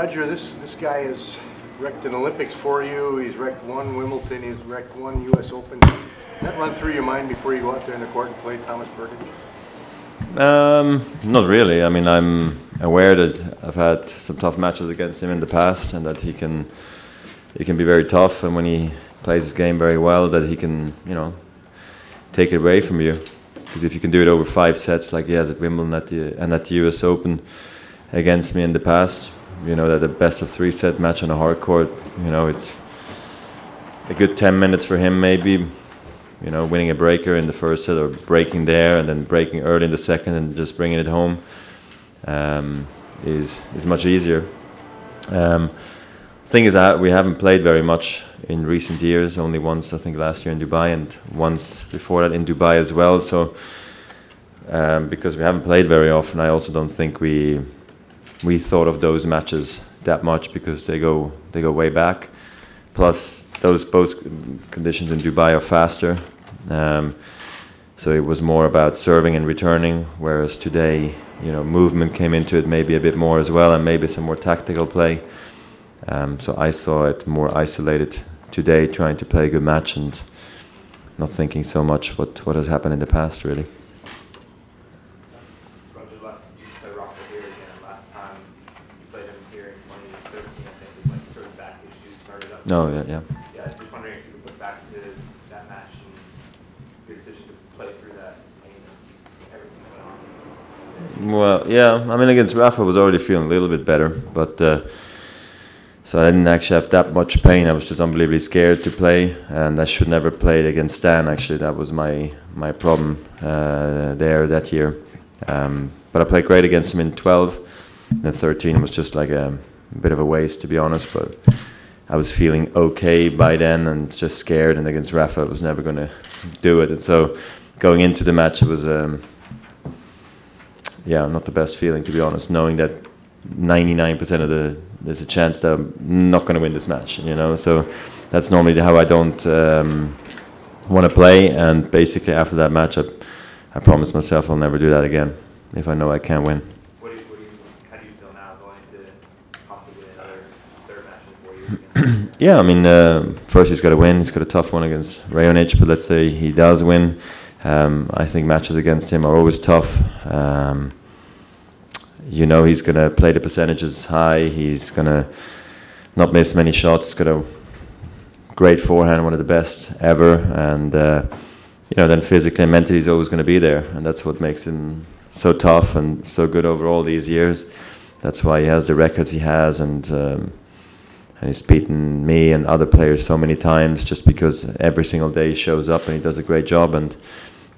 Roger, this guy has wrecked an Olympics for you. He's wrecked one Wimbledon. He's wrecked one U.S. Open. Did that run through your mind before you go out there in the court and play Thomas Berdych? Not really. I mean, I'm aware that I've had some tough matches against him in the past, and that he can be very tough. And when he plays his game very well, that he can, take it away from you. Because if you can do it over 5 sets like he has at Wimbledon and at the U.S. Open against me in the past, that a best of 3 set match on a hard court, it's a good 10 minutes for him maybe. Winning a breaker in the first set or breaking there and then breaking early in the second and just bringing it home is much easier. Thing is that we haven't played very much in recent years, only once I think last year in Dubai and once before that in Dubai as well. So because we haven't played very often, I also don't think we thought of those matches that much because they go way back. Plus both conditions in Dubai are faster. So it was more about serving and returning, whereas today, movement came into it maybe a bit more as well, and maybe some more tactical play. So I saw it more isolated today, trying to play a good match and not thinking so much what has happened in the past, really. Roger, you played Rafa here again. Last time you played him here in 2013, I think it was like sort of back issues started up. No, yeah. Yeah, just wondering if you could put back to that match and your decision to play through that pain and everything that went on. Well, yeah. I mean, against Rafa, I was already feeling a little bit better, but so I didn't actually have that much pain. I was just unbelievably scared to play, and I should never play against Stan. Actually, that was my problem there that year. But I played great against him in 12. And 13 was just like a bit of a waste, to be honest. But I was feeling okay by then and just scared. And against Rafa, I was never going to do it. And so going into the match, it was not the best feeling, to be honest, knowing that 99% there's a chance that I'm not going to win this match, So that's normally how I don't want to play. And basically after that match, I promised myself I'll never do that again if I know I can't win. How do you feel now going into possibly another third match in 4 years? Yeah, I mean, first he's got to win. He's got a tough one against Raonic, but let's say he does win. I think matches against him are always tough. He's going to play the percentages high. He's going to not miss many shots. He's got a great forehand, one of the best ever. And, then physically and mentally he's always going to be there. And that's what makes him so tough and so good over all these years. That's why he has the records he has. And he's beaten me and other players so many times just because every single day he shows up and he does a great job. And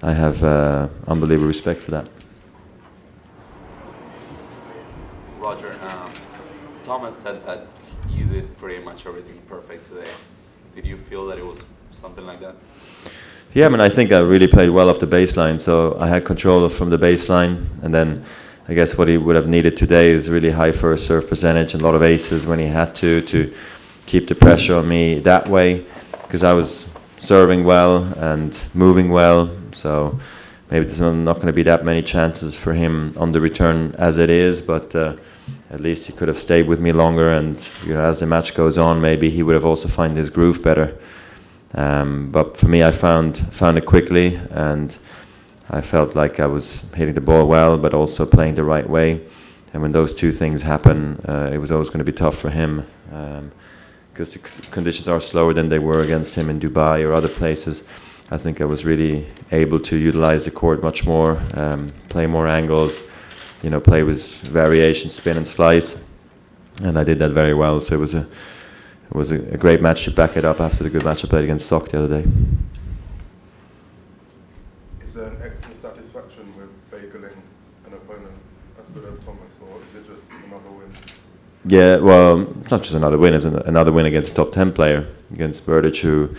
I have unbelievable respect for that. Roger, Thomas said that you did pretty much everything perfect today. Did you feel that it was something like that? Yeah, I mean, I think I really played well off the baseline, so I had control from the baseline, and then I guess what he would have needed today is really high first serve percentage and a lot of aces when he had to keep the pressure on me that way, because I was serving well and moving well, so maybe there's not going to be that many chances for him on the return as it is, but at least he could have stayed with me longer, and as the match goes on, maybe he would have also found his groove better. But for me, I found it quickly, and I felt like I was hitting the ball well, but also playing the right way. And when those two things happen, it was always going to be tough for him, because the conditions are slower than they were against him in Dubai or other places. I think I was really able to utilize the court much more, play more angles, play with variation, spin and slice, and I did that very well. So it was a great match to back it up after the good match I played against Sok the other day. Is there an extra satisfaction with bageling an opponent as good as Thomas, or is it just another win? Yeah, well, it's not just another win, it's another win against a top 10 player, against Berdych, who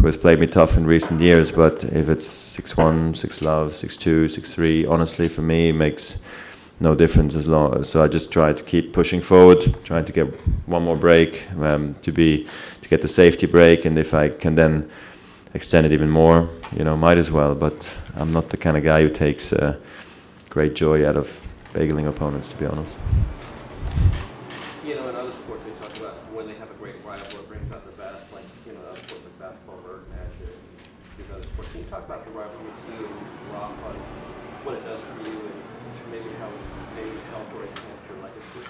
has played me tough in recent years, but if it's 6-1, 6-love, 6-2, 6-3, honestly, for me, it makes no difference as long. So I just try to keep pushing forward, trying to get one more break, to get the safety break, and if I can then extend it even more, might as well. But I'm not the kind of guy who takes great joy out of bageling opponents, to be honest. And or enhanced your legacy?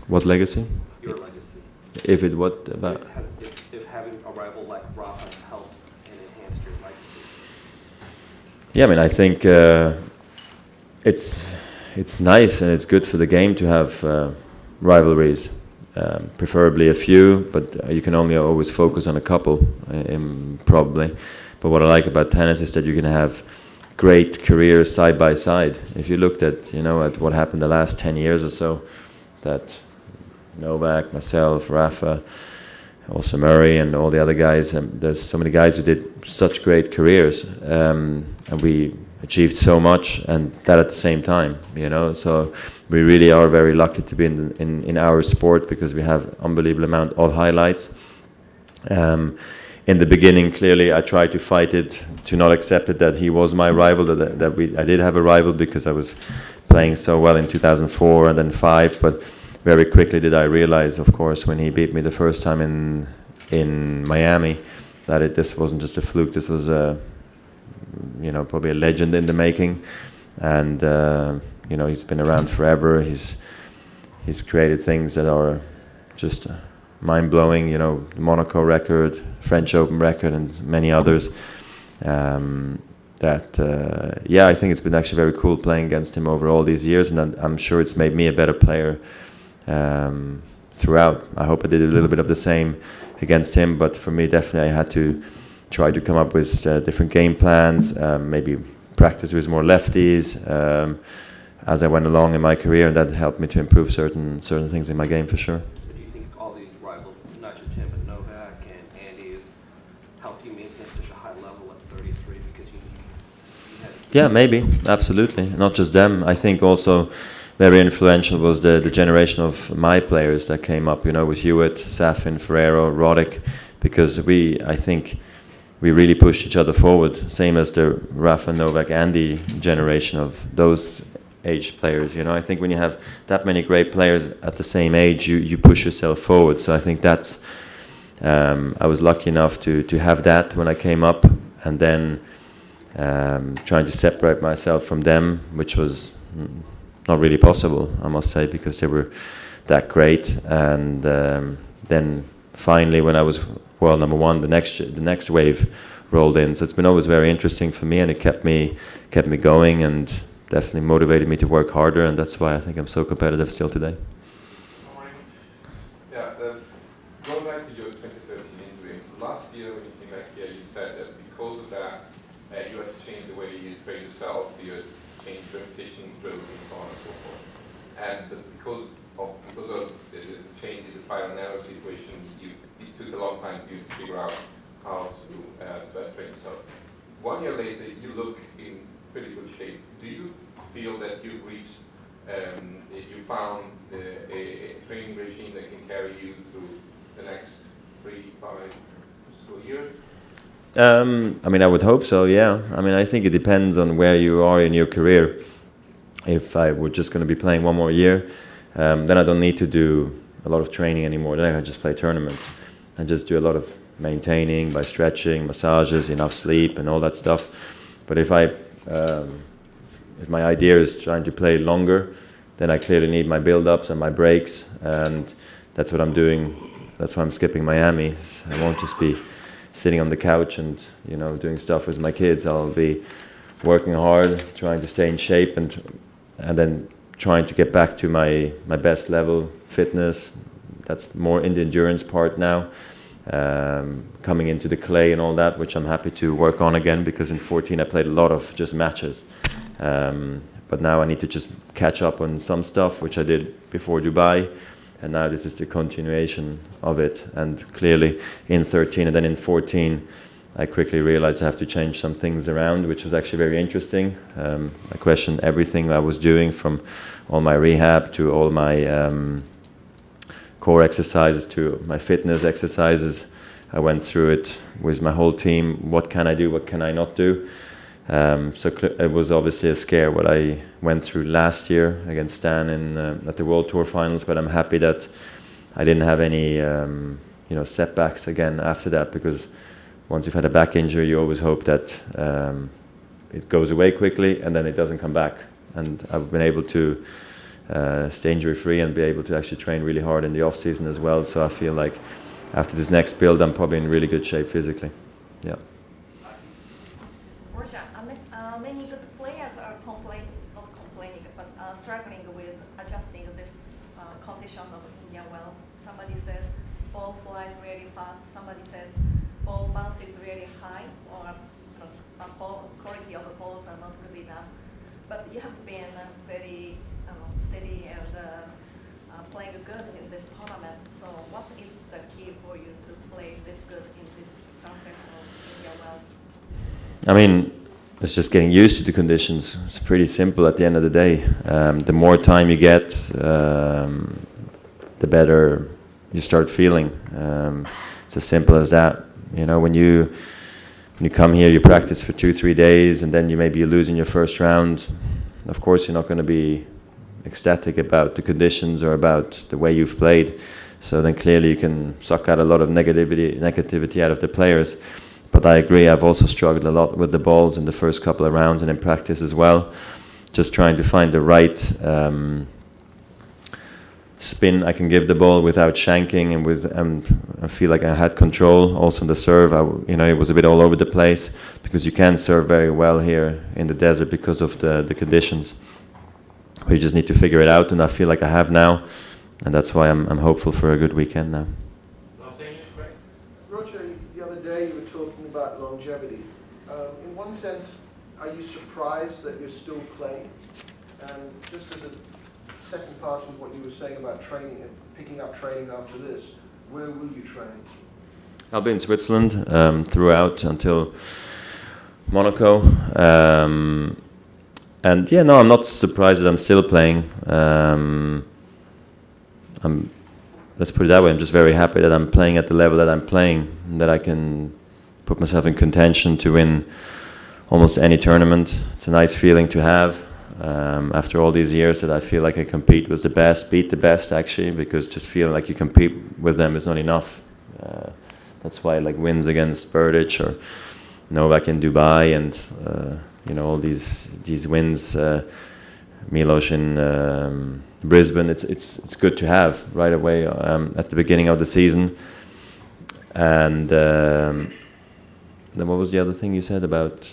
What legacy? Your legacy. If it what about? If having a rival like Rafa has helped and enhanced your legacy. Yeah, I mean, I think it's nice and it's good for the game to have rivalries. Preferably a few, but you can only always focus on a couple, probably. But what I like about tennis is that you can have great careers side by side. If you looked at, at what happened the last 10 years or so, that Novak, myself, Rafa, also Murray and all the other guys, there's so many guys who did such great careers, and we achieved so much, and that at the same time, so we really are very lucky to be in our sport, because we have unbelievable amount of highlights. In the beginning, clearly I tried to fight it, to not accept it that he was my rival, I did have a rival, because I was playing so well in 2004 and then 2005, but very quickly did I realize, of course, when he beat me the first time in Miami, that this wasn't just a fluke, this was probably a legend in the making, and he's been around forever. He's created things that are just mind-blowing. The Monaco record, French Open record, and many others. I think it's been actually very cool playing against him over all these years, and I'm sure it's made me a better player throughout. I hope I did a little bit of the same against him, but for me, definitely I had to try to come up with different game plans, maybe practice with more lefties as I went along in my career, and that helped me to improve certain things in my game for sure. Do you think all these rivals, not just him, but Novak and Andy, has helped you maintain such a high level at 33 because you had to keep... Yeah, maybe, absolutely. Not just them. I think also very influential was the generation of my players that came up, with Hewitt, Safin, Ferrero, Roddick, because I think we really pushed each other forward, same as the Rafa, Novak, Andy generation of those age players. I think when you have that many great players at the same age, you push yourself forward. So I think that's, I was lucky enough to have that when I came up, and then trying to separate myself from them, which was not really possible, I must say, because they were that great. And then finally, when I was world number one, the next wave rolled in. So it's been always very interesting for me, and it kept me going, and definitely motivated me to work harder, and that's why I think I'm so competitive still today. Yeah, going back to your 2013 injury, last year when you came back here, you said that because of that, you had to change the way you train yourself, you had to change repetitions, drills, and so on and so forth. And because of the changes, the trial and error situation, it took a long time for you to figure out how to best train yourself. 1 year later, you look in pretty good shape. Do you feel that you've reached, you found a training regime that can carry you through the next 3-5 school years? I mean, I would hope so, yeah. I mean, I think it depends on where you are in your career. If I were just going to be playing one more year, then I don't need to do a lot of training anymore. Then I can just play tournaments and just do a lot of maintaining by stretching, massages, enough sleep, and all that stuff. But if my idea is trying to play longer, then I clearly need my build-ups and my breaks, and that's what I'm doing. That's why I'm skipping Miami. I won't just be sitting on the couch and doing stuff with my kids. I'll be working hard, trying to stay in shape, and then trying to get back to my best level fitness. That's more in the endurance part now, coming into the clay and all that, which I'm happy to work on again, because in 2014 I played a lot of just matches. But now I need to just catch up on some stuff, which I did before Dubai, and now this is the continuation of it. And clearly in 2013 and then in 2014, I quickly realized I have to change some things around, which was actually very interesting. I questioned everything I was doing, from all my rehab to all my core exercises to my fitness exercises. I went through it with my whole team. What can I do? What can I not do? So it was obviously a scare what I went through last year against Stan at the World Tour Finals, but I'm happy that I didn't have any setbacks again after that, because once you've had a back injury, you always hope that it goes away quickly and then it doesn't come back. And I've been able to stay injury free and be able to actually train really hard in the off season as well. So I feel like after this next build, I'm probably in really good shape physically. Yeah. Roger, many good players are not complaining, but struggling with adjusting this condition of Indian Wells. Somebody says ball flies really fast. Somebody says ball bounces really high, or quality of the balls are not good enough. But you have been very steady and playing good in this tournament. So what is the key for you to play this good in this context of Indian Wells? I mean, it's just getting used to the conditions. It's pretty simple at the end of the day. The more time you get, the better you start feeling. It's as simple as that. You know, when you come here, you practice for 2-3 days, and then maybe you lose in your first round. Of course, you're not going to be ecstatic about the conditions or about the way you've played. So then clearly you can suck out a lot of negativity out of the players. But I agree, I've also struggled a lot with the balls in the first couple of rounds and in practice as well. Just trying to find the right spin I can give the ball without shanking, and with I feel like I had control also in the serve. It was a bit all over the place, because you can serve very well here in the desert because of the conditions. But you just need to figure it out, and I feel like I have now, and that's why I'm hopeful for a good weekend now. Roger, the other day you were talking about longevity. In one sense, are you surprised that you're still playing? And just as a second part of what you were saying about training and picking up training after this, where will you train? I'll be in Switzerland throughout until Monaco. And yeah, no, I'm not surprised that I'm still playing. Let's put it that way, I'm just very happy that I'm playing at the level that I'm playing, and that I can put myself in contention to win almost any tournament. It's a nice feeling to have. After all these years that I feel like I compete with the best, beat the best actually, because just feeling like you compete with them is not enough. That's why like wins against Berdych or Novak in Dubai, and all these wins, Milos in Brisbane. It's good to have right away at the beginning of the season. And then what was the other thing you said about?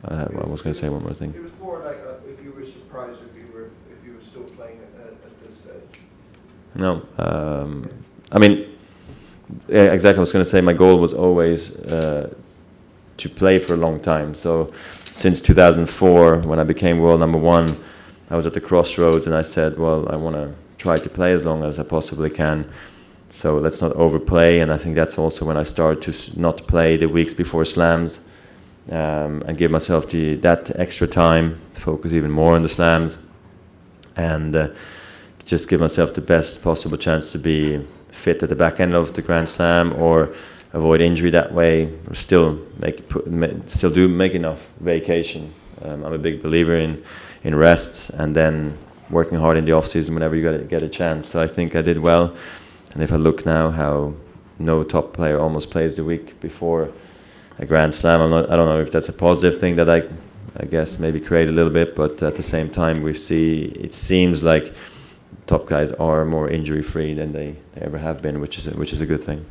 I was going to say one more thing. It was more like if you were surprised if you were still playing at this stage. No, I mean, yeah, exactly. I was going to say my goal was always to play for a long time. So since 2004, when I became world #1, I was at the crossroads, and I said, well, I want to try to play as long as I possibly can. So let's not overplay. And I think that's also when I started to not play the weeks before slams, and give myself that extra time to focus even more on the slams, and just give myself the best possible chance to be fit at the back end of the Grand Slam, or avoid injury that way, or still make enough vacation. I'm a big believer in rests, and then working hard in the off season whenever you get a chance. So I think I did well. And if I look now how no top player almost plays the week before a Grand Slam, I don't know if that's a positive thing that I guess maybe create a little bit, but at the same time it seems like top guys are more injury free than they ever have been, which is a good thing.